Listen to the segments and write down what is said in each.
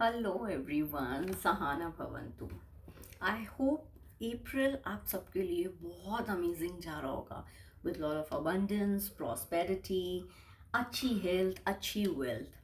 Hello everyone, सहाना भवंतु। I hope April आप सबके लिए बहुत अमेजिंग जा रहा होगा with lot of abundance, prosperity, अच्छी हेल्थ, अच्छी wealth.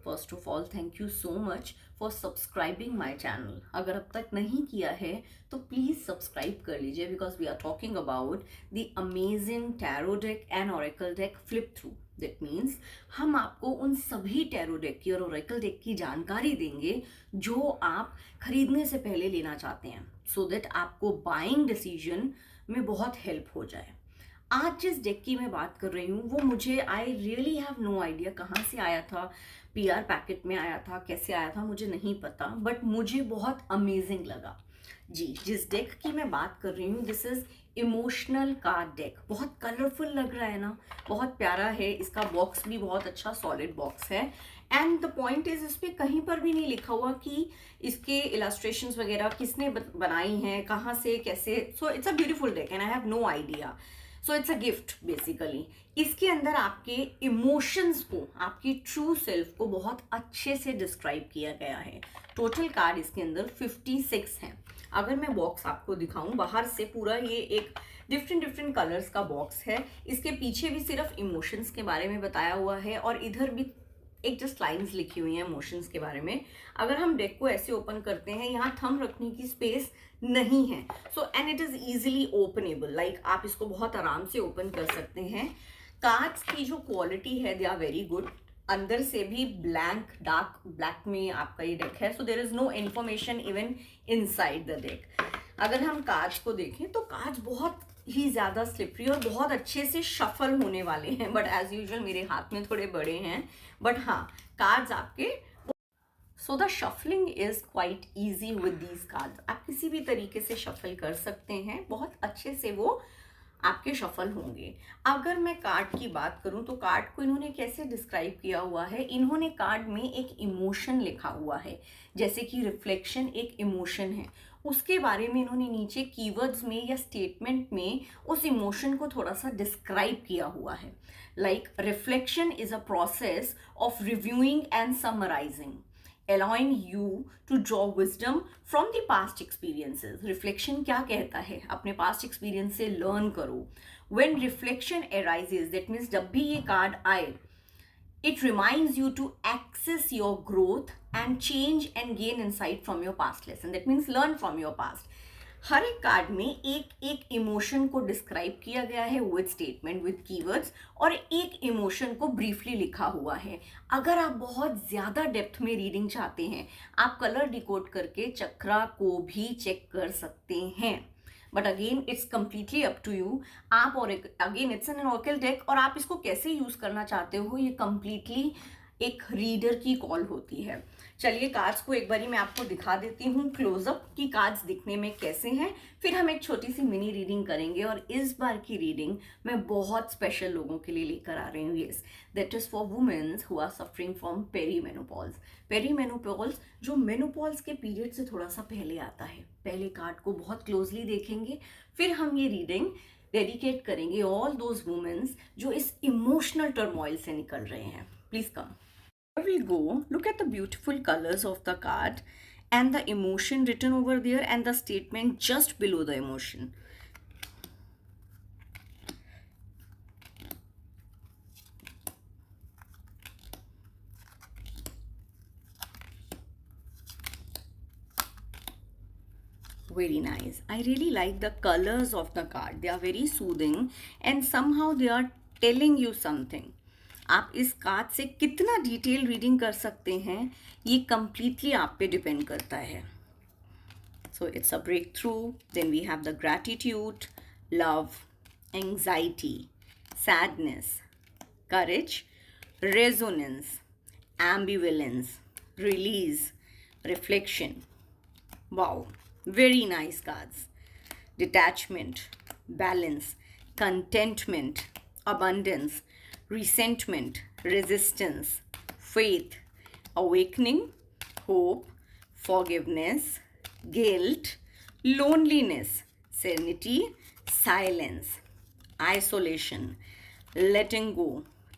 First of all thank you so much for subscribing my channel. अगर अब तक नहीं किया है तो प्लीज़ सब्सक्राइब कर लीजिए because we are talking about the amazing tarot deck and oracle deck flip through. That means हम आपको उन सभी टैरो डेक की और ओरेकल डेक की जानकारी देंगे जो आप खरीदने से पहले लेना चाहते हैं, सो दैट आपको बाइंग डिसीजन में बहुत हेल्प हो जाए। आज जिस डेक की मैं बात कर रही हूँ वो मुझे I really have no idea कहाँ से आया था। पीआर पैकेट में आया था, कैसे आया था मुझे नहीं पता, बट मुझे बहुत अमेजिंग लगा। जी, जिस डेक की मैं बात कर रही हूँ this is emotional card deck. बहुत कलरफुल लग रहा है ना, बहुत प्यारा है। इसका बॉक्स भी बहुत अच्छा सॉलिड बॉक्स है एंड द पॉइंट इज इस पे कहीं पर भी नहीं लिखा हुआ कि इसके इलास्ट्रेशंस वगैरह किसने बनाई हैं, कहाँ से, कैसे। So it's a beautiful deck and I have no idea. So it's a gift basically. इसके अंदर आपके इमोशंस को, आपकी ट्रू सेल्फ को बहुत अच्छे से डिस्क्राइब किया गया है। टोटल कार्ड इसके अंदर 56 हैं। अगर मैं बॉक्स आपको दिखाऊं बाहर से, पूरा ये एक डिफरेंट डिफरेंट कलर्स का बॉक्स है। इसके पीछे भी सिर्फ इमोशंस के बारे में बताया हुआ है और इधर भी एक जस्ट लाइंस लिखी हुई हैं इमोशंस के बारे में। अगर हम डेक को ऐसे ओपन करते हैं, यहाँ थंब रखने की स्पेस नहीं है, so and it is easily openable, like आप इसको बहुत आराम से ओपन कर सकते हैं। कार्ड्स की जो क्वालिटी है दे आर वेरी गुड। अंदर से भी ब्लैंक डार्क ब्लैक में आपका ये डेक है, so there is no information even inside the deck. अगर हम कार्ड्स को देखें तो कार्ड्स बहुत ही ज्यादा स्लिपरी और बहुत अच्छे से शफल होने वाले हैं, बट एज यूजुअल मेरे हाथ में थोड़े बड़े हैं, बट हाँ कार्ड्स आपके। So the shuffling is quite easy with these cards. आप किसी भी तरीके से शफल कर सकते हैं, बहुत अच्छे से वो आपके शफल होंगे। अगर मैं कार्ड की बात करूं तो कार्ड को इन्होंने कैसे डिस्क्राइब किया हुआ है, इन्होंने कार्ड में एक इमोशन लिखा हुआ है, जैसे कि रिफ्लेक्शन एक इमोशन है। उसके बारे में इन्होंने नीचे कीवर्ड्स में या स्टेटमेंट में उस इमोशन को थोड़ा सा डिस्क्राइब किया हुआ है। Like reflection is a process of reviewing and summarizing, allowing you to draw wisdom from the past experiences. Reflection क्या कहता है, अपने past experience से learn करो। When reflection arises, that means जब भी ये कार्ड आए, it reminds you to access your growth and change and gain insight from your past lesson. That means learn from your past. हर एक card में एक एक इमोशन को डिस्क्राइब किया गया है विद स्टेटमेंट, विद कीवर्ड्स, और एक इमोशन को ब्रीफली लिखा हुआ है। अगर आप बहुत ज़्यादा डेप्थ में रीडिंग चाहते हैं, आप कलर डिकोड करके चक्रा को भी चेक कर सकते हैं, but again it's completely up to you. आप और again it's an oracle deck और आप इसको कैसे यूज़ करना चाहते हो ये कंप्लीटली एक रीडर की कॉल होती है। चलिए कार्ड्स को एक बारी मैं आपको दिखा देती हूँ क्लोजअप की कार्ड्स दिखने में कैसे हैं, फिर हम एक छोटी सी मिनी रीडिंग करेंगे। और इस बार की रीडिंग मैं बहुत स्पेशल लोगों के लिए लेकर आ रही हूँ। Yes, that is for womens who are suffering from perimenopause. Perimenopause जो मेनोपॉज के पीरियड से थोड़ा सा पहले आता है। पहले कार्ड को बहुत क्लोजली देखेंगे, फिर हम ये रीडिंग डेडिकेट करेंगे ऑल दोज वुमेन्स जो इस इमोशनल टर्मोइल से निकल रहे हैं। Please come. Here we go. Look at the beautiful colors of the card and the emotion written over there and the statement just below the emotion. Very nice. I really like the colors of the card. They are very soothing and somehow they are telling you something. आप इस card से कितना detail reading कर सकते हैं ये completely आप पे डिपेंड करता है। So it's a breakthrough. Then we have the gratitude, love, anxiety, sadness, courage, resonance, ambivalence, release, reflection. Wow, very nice cards. Detachment, balance, contentment, abundance, resentment, resistance, faith, awakening, hope, forgiveness, guilt, loneliness, serenity, silence, isolation, letting go,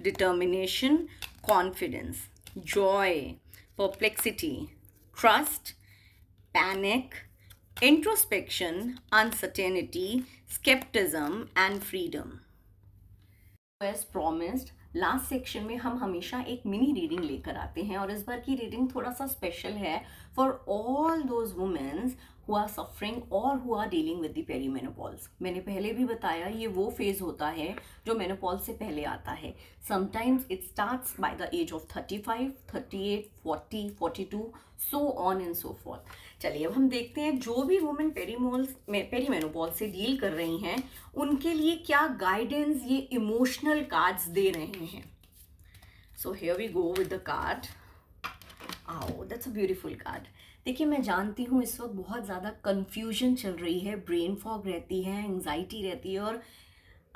determination, confidence, joy, perplexity, trust, panic, introspection, uncertainty, skepticism, and freedom. As promised, last section में हम हमेशा एक mini reading लेकर आते हैं और इस बार की रीडिंग थोड़ा सा स्पेशल है for all those womens who are suffering और who are dealing with the perimenopause. मैंने पहले भी बताया ये वो फेज होता है जो मेनोपॉज से पहले आता है। Sometimes it starts by the age of 35, 38, 40, 42, so on and so forth. चलिए अब हम देखते हैं जो भी वुमेन पेरीमेनोपॉज से डील कर रही हैं उनके लिए क्या गाइडेंस ये इमोशनल कार्ड्स दे रहे हैं। So here we go with the card. आओ, दैट्स अ ब्यूटीफुल कार्ड। देखिए मैं जानती हूँ इस वक्त बहुत ज़्यादा कन्फ्यूजन चल रही है, ब्रेन फॉग रहती है, एंग्जाइटी रहती है और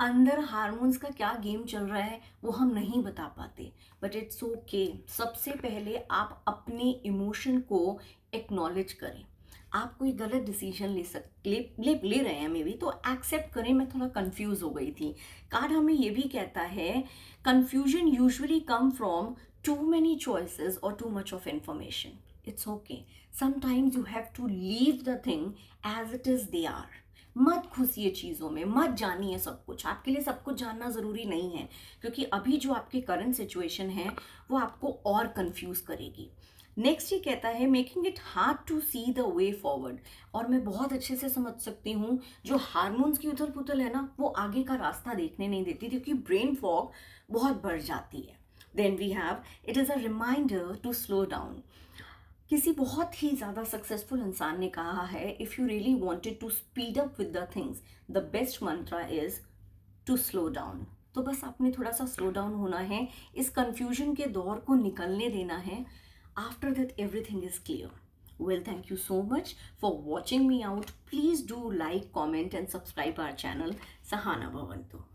अंदर हार्मोन्स का क्या गेम चल रहा है वो हम नहीं बता पाते, बट इट्स ओके। सबसे पहले आप अपने इमोशन को एक्नॉलेज करें। आप कोई गलत डिसीजन ले रहे हैं मे बी, तो एक्सेप्ट करें। मैं थोड़ा कंफ्यूज हो गई थी। कार्ड हमें ये भी कहता है confusion usually come from too many choices or too much of information. It's okay. Sometimes you have to leave the thing as it is they are. मत घुसिए चीज़ों में, मत जानिए सब कुछ। आपके लिए सब कुछ जानना ज़रूरी नहीं है क्योंकि अभी जो आपकी करंट सिचुएशन है वो आपको और कंफ्यूज करेगी। नेक्स्ट ये कहता है making it hard to see the way forward. और मैं बहुत अच्छे से समझ सकती हूँ जो हार्मोन्स की उथल पुथल है ना वो आगे का रास्ता देखने नहीं देती क्योंकि ब्रेन फॉग बहुत बढ़ जाती है। Then we have, it is a reminder to slow down. किसी बहुत ही ज़्यादा सक्सेसफुल इंसान ने कहा है if you really wanted to speed up with the things, the best mantra is to slow down. तो बस आपने थोड़ा सा स्लो डाउन होना है, इस कंफ्यूजन के दौर को निकलने देना है। After that everything is clear. Well, thank you so much for watching me out. Please do like, comment and subscribe our channel. Sahana Bhavantu.